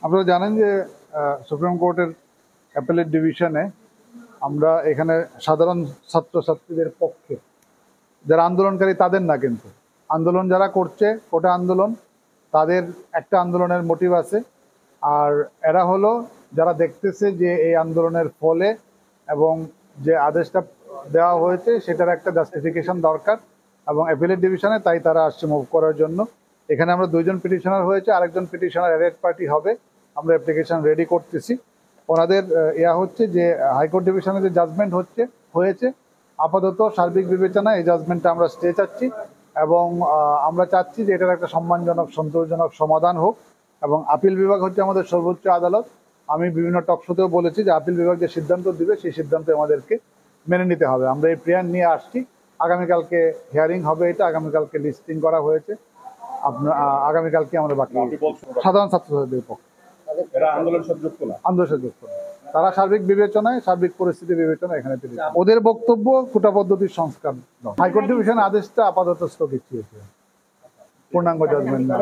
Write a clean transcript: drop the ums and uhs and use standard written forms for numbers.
আপনারা জানেন যে সুপ্রিম কোর্টের অ্যাপেলেট ডিভিশনে আমরা এখানে সাধারণ ছাত্রছাত্রীদের পক্ষে যারা আন্দোলনকারী তাদের না, কিন্তু আন্দোলন যারা করছে কোটা আন্দোলন, তাদের একটা আন্দোলনের মোটিভ আছে। আর এরা হলো যারা দেখতেছে যে এই আন্দোলনের ফলে এবং যে আদেশটা দেওয়া হয়েছে সেটার একটা জাস্টিফিকেশন দরকার, এবং অ্যাপেলেট ডিভিশনে তাই তারা আসছে মুভ করার জন্য। এখানে আমরা 2জন পিটিশনার হয়েছে, আরেকজন পিটিশনার অ্যারেড পার্টি হবে। আমরা অ্যাপ্লিকেশন রেডি করতেছি। ওনাদের হচ্ছে যে হাইকোর্ট ডিভিশনে যে জাজমেন্ট হয়েছে আপাতত সার্বিক বিবেচনায় এই জাজমেন্টটা আমরা স্টে চাচ্ছি, এবং আমরা চাচ্ছি যে এটার একটা সম্মানজনক সন্তোষজনক সমাধান হোক। এবং আপিল বিভাগ হচ্ছে আমাদের সর্বোচ্চ আদালত। আমি বিভিন্ন টকশোতেও বলেছি যে আপিল বিভাগ যে সিদ্ধান্ত দিবে সেই সিদ্ধান্ত আমাদেরকে মেনে নিতে হবে। আমরা এই প্রেয়ার নিয়ে আসছি। আগামীকালকে হিয়ারিং হবে, এটা আগামীকালকে লিস্টিং করা হয়েছে। আপনার আগামীকালকে আমরা বাকি সাধারণ ছাত্রছাত্রীদের পক্ষে আন্দোলন সাথে তারা সার্বিক বিবেচনায়, সার্বিক পরিস্থিতি বিবেচনায় এখানে ওদের বক্তব্য কোটা পদ্ধতির সংস্কার। হাইকোর্ট ডিভিশন আদেশটা আপাতত স্থগিত চেয়েছে, পূর্ণাঙ্গ জাজমেন্ট না।